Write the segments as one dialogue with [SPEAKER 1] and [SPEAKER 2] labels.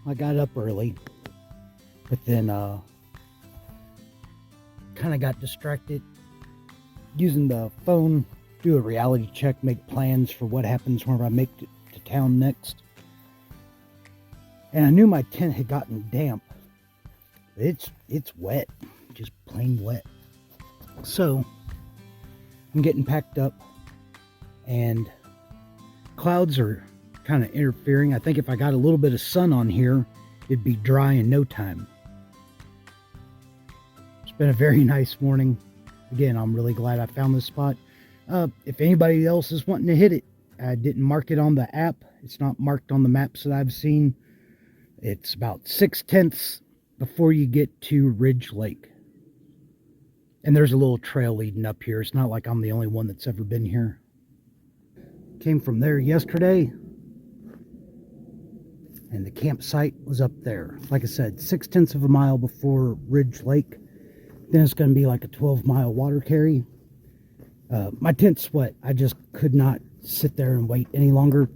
[SPEAKER 1] I got up early, but then kind of got distracted using the phone, do a reality check, make plans for what happens whenever I make it to town next. And I knew my tent had gotten damp. It's wet, just plain wet. So I'm getting packed up, and clouds are kind of interfering. I think if I got a little bit of sun on here, it'd be dry in no time. It's been a very nice morning. Again, I'm really glad I found this spot. If anybody else is wanting to hit it, I didn't mark it on the app. It's not marked on the maps that I've seen. It's about 6/10 before you get to Ridge Lake. And there's a little trail leading up here. It's not like I'm the only one that's ever been here. Came from there yesterday, and the campsite was up there. Like I said, 6/10 of a mile before Ridge Lake. Then it's going to be like a 12-mile water carry. My tent's wet. I just could not sit there and wait any longer.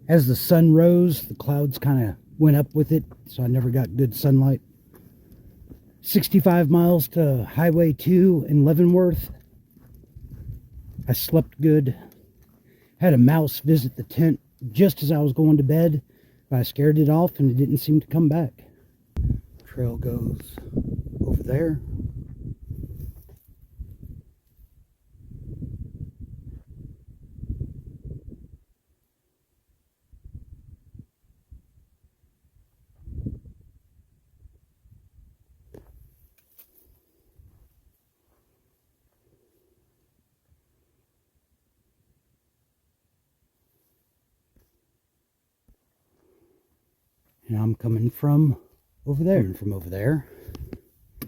[SPEAKER 1] As the sun rose, the clouds kind of went up with it, so I never got good sunlight. 65 miles to Highway 2 in Leavenworth. I slept good. Had a mouse visit the tent just as I was going to bed. I scared it off and it didn't seem to come back. Trail goes over there. And I'm coming from over there. And from over there,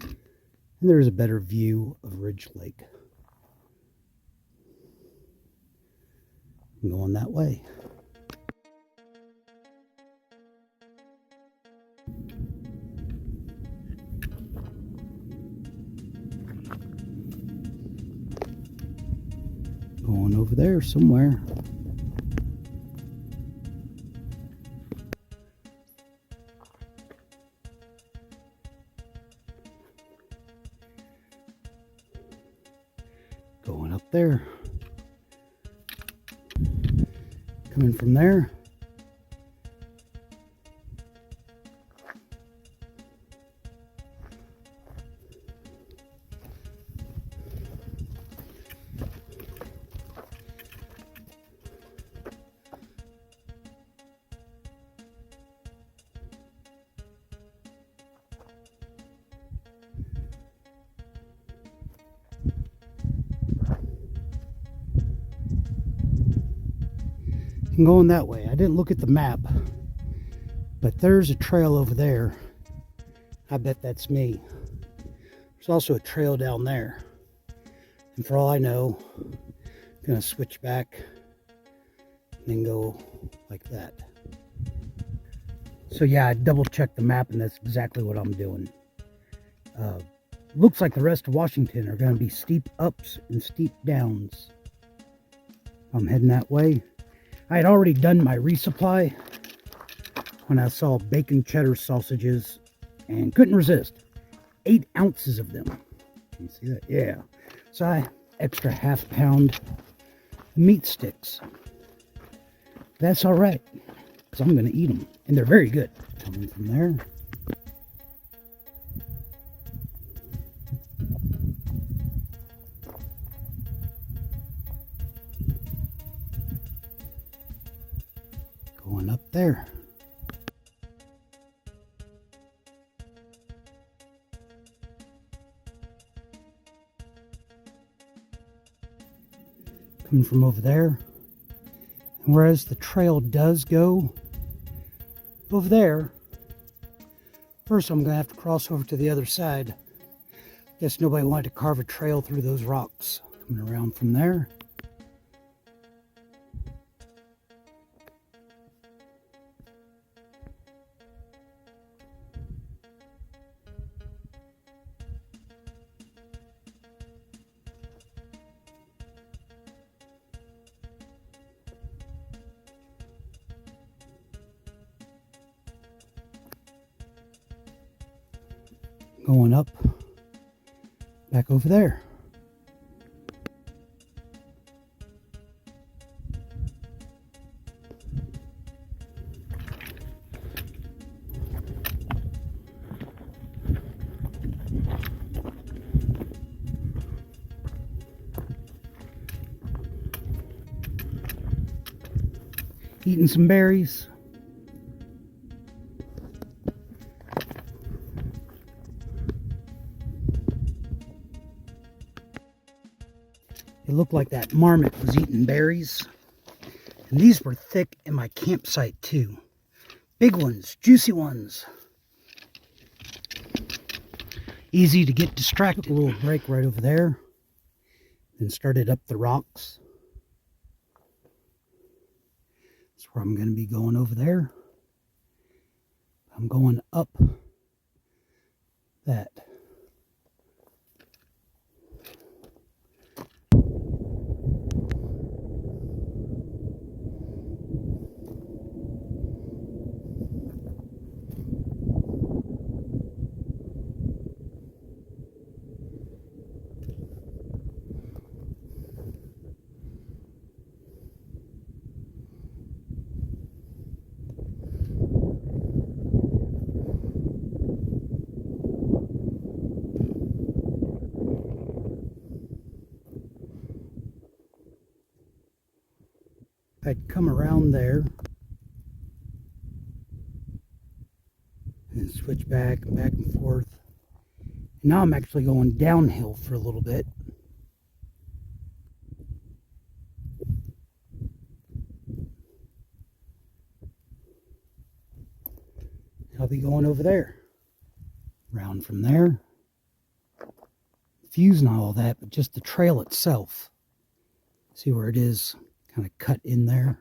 [SPEAKER 1] and there's a better view of Ridge Lake. I'm going that way. Going over there somewhere. Going up there. Coming from there. I'm going that way. I didn't look at the map, but there's a trail over there. I bet that's me. There's also a trail down there. And for all I know, I'm going to switch back and then go like that. So yeah, I double checked the map and that's exactly what I'm doing. Looks like the rest of Washington are going to be steep ups and steep downs. I'm heading that way. I had already done my resupply when I saw bacon cheddar sausages and couldn't resist. 8 ounces of them. Can you see that? Yeah. So I extra half-pound meat sticks. That's all right, because I'm going to eat them, and they're very good. Coming from there. Going up there. Coming from over there. And whereas the trail does go over there, first I'm going to have to cross over to the other side. Guess nobody wanted to carve a trail through those rocks. Coming around from there. going up back over there. Eating some berries. It looked like that marmot was eating berries. And these were thick in my campsite too. Big ones, juicy ones. Easy to get distracted. Took a little break right over there. Then started up the rocks. That's where I'm going to be going over there. I'm going up that. I'd come around there and switch back and forth. And now I'm actually going downhill for a little bit. I'll be going over there. Round from there. Views and all that, but just the trail itself. See where it is? Kind of cut in there.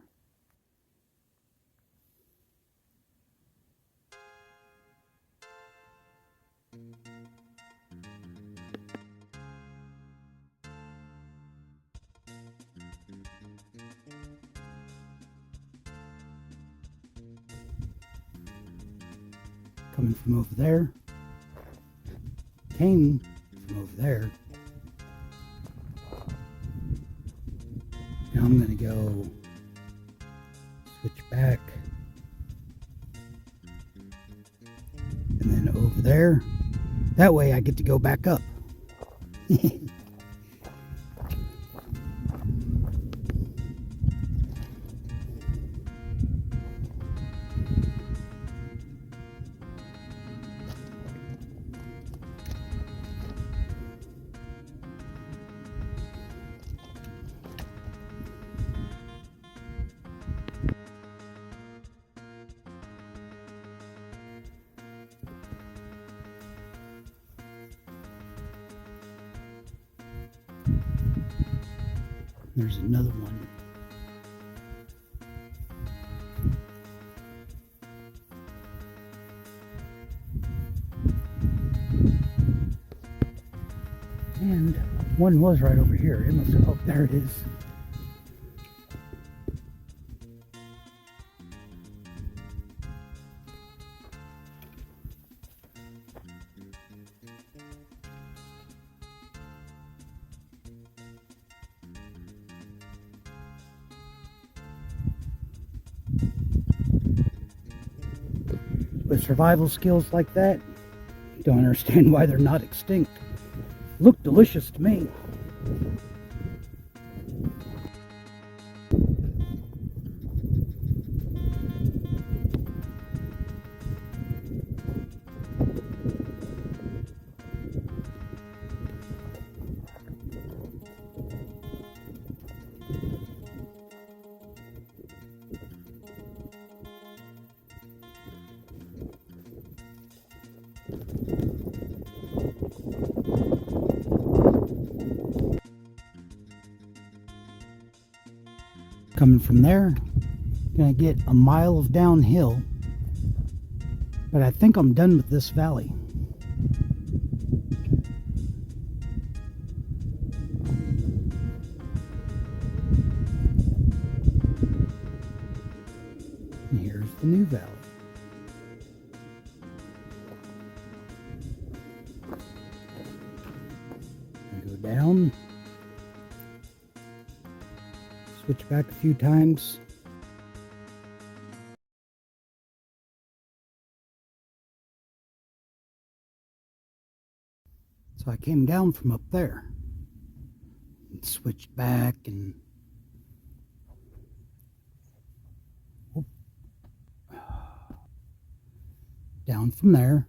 [SPEAKER 1] Coming from over there. Came from over there. Now I'm going to go switch back and then over there. That way I get to go back up. There's another one. And one was right over here. It must have, oh, there it is. With survival skills like that, don't understand why they're not extinct. Look delicious to me. Coming from there, gonna get a mile of downhill, but I think I'm done with this valley. And here's the new valley. down, switch back a few times. So I came down from up there and switched back and down from there.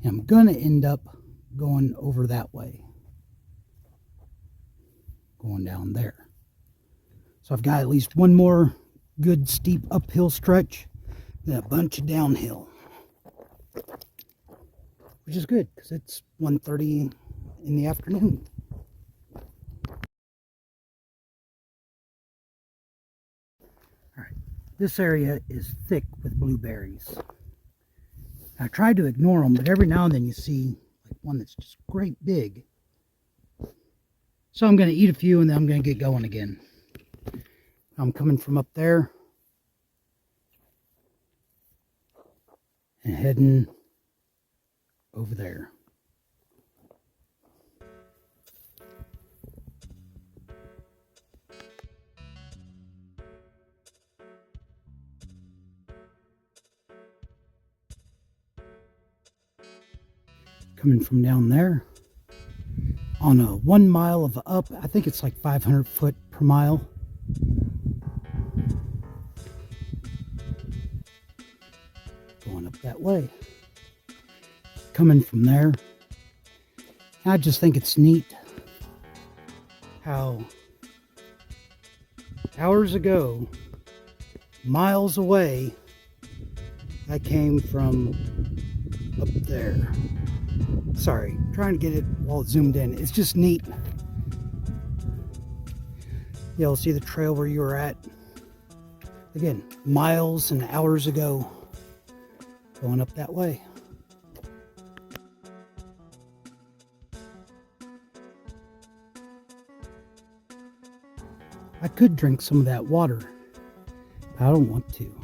[SPEAKER 1] And I'm going to end up going over that way, going down there. So I've got at least one more good steep uphill stretch, then a bunch of downhill, which is good because it's 1:30 in the afternoon. All right, this area is thick with blueberries. I tried to ignore them, but every now and then you see like one that's just great big. So I'm going to eat a few and then I'm going to get going again. I'm coming from up there and heading over there. Coming from down there on a 1 mile of up, I think it's like 500 foot per mile. Going up that way. Coming from there, I just think it's neat how hours ago, miles away, I came from up there. Sorry, trying to get it while it's zoomed in. It's just neat. You'll see the trail where you were at. Again, miles and hours ago, going up that way. I could drink some of that water, but I don't want to.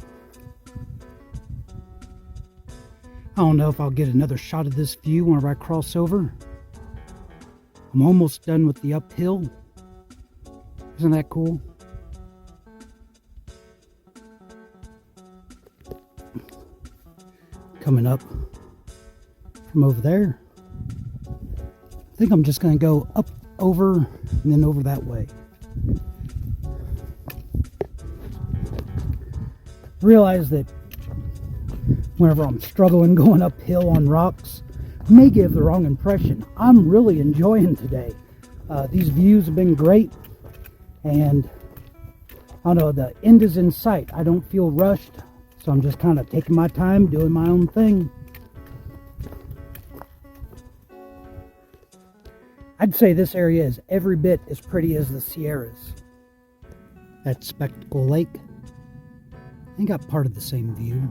[SPEAKER 1] I don't know if I'll get another shot of this view whenever I cross over. I'm almost done with the uphill. Isn't that cool? Coming up from over there. I think I'm just going to go up, over, and then over that way. Realize that whenever I'm struggling going uphill on rocks, I may give the wrong impression. I'm really enjoying today. These views have been great, and I don't know, the end is in sight. I don't feel rushed, so I'm just kind of taking my time, doing my own thing. I'd say this area is every bit as pretty as the Sierras. That Spectacle Lake, I got part of the same view.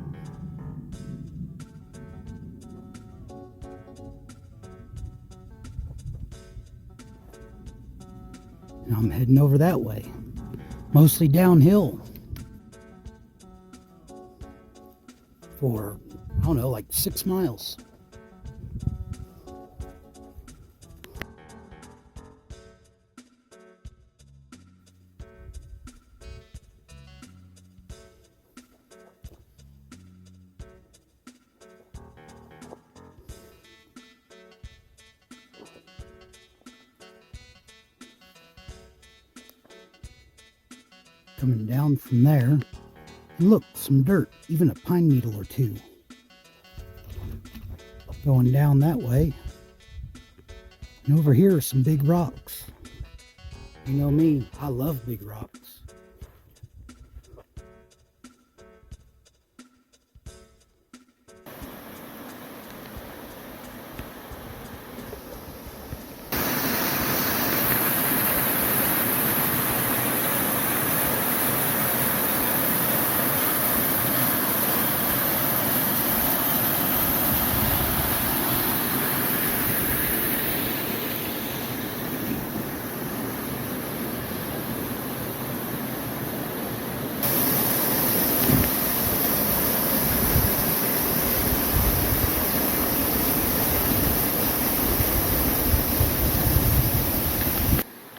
[SPEAKER 1] And I'm heading over that way, mostly downhill for, I don't know, like 6 miles. Coming down from there, and look, some dirt, even a pine needle or two. Going down that way, and over here are some big rocks. You know me, I love big rocks.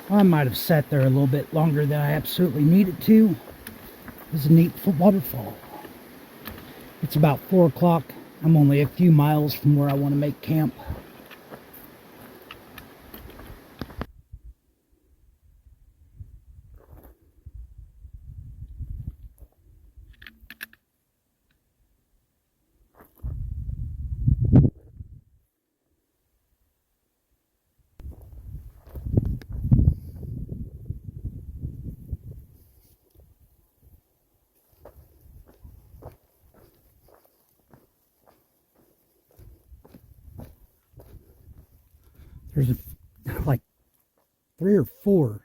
[SPEAKER 1] I might have sat there a little bit longer than I absolutely needed to. It's a neat waterfall. It's about 4 o'clock. I'm only a few miles from where I want to make camp. There's like 3 or 4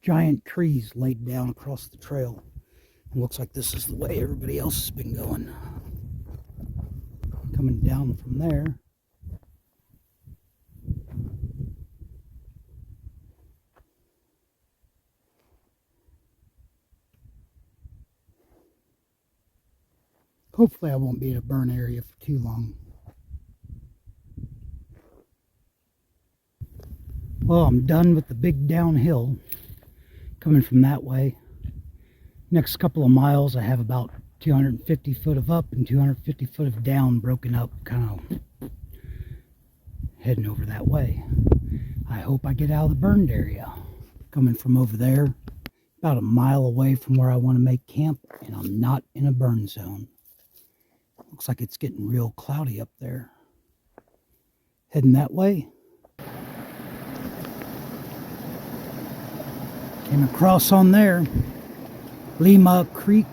[SPEAKER 1] giant trees laid down across the trail. It looks like this is the way everybody else has been going. Coming down from there. Hopefully I won't be in a burn area for too long. Well, I'm done with the big downhill coming from that way. Next couple of miles I have about 250 foot of up and 250 foot of down broken up, kind of heading over that way. I hope I get out of the burned area. Coming from over there, about a mile away from where I want to make camp, and I'm not in a burn zone. Looks like it's getting real cloudy up there. Heading that way. Came across on there, Lemah Creek,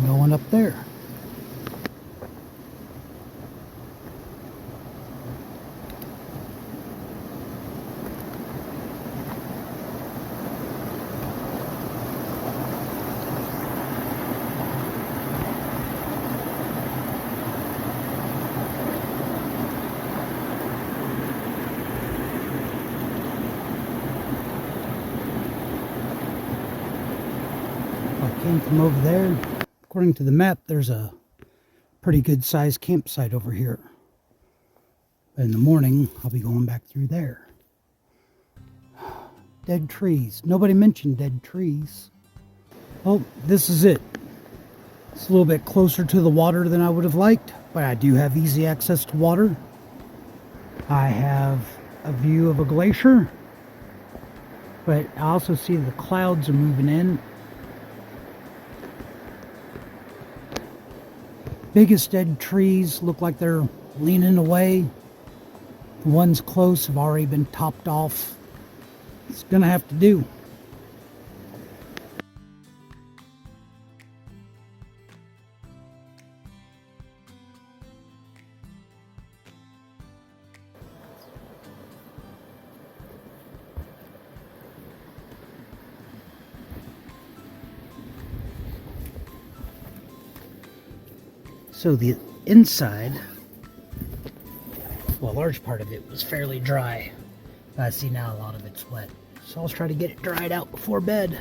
[SPEAKER 1] going up there. Came from over there. According to the map, there's a pretty good sized campsite over here. In the morning, I'll be going back through there. Dead trees. Nobody mentioned dead trees. Oh, this is it. It's a little bit closer to the water than I would have liked, but I do have easy access to water. I have a view of a glacier, but I also see the clouds are moving in. Biggest dead trees look like they're leaning away. The ones close have already been topped off. It's gonna have to do. So the inside, well, a large part of it was fairly dry. I see now a lot of it's wet. So I'll try to get it dried out before bed.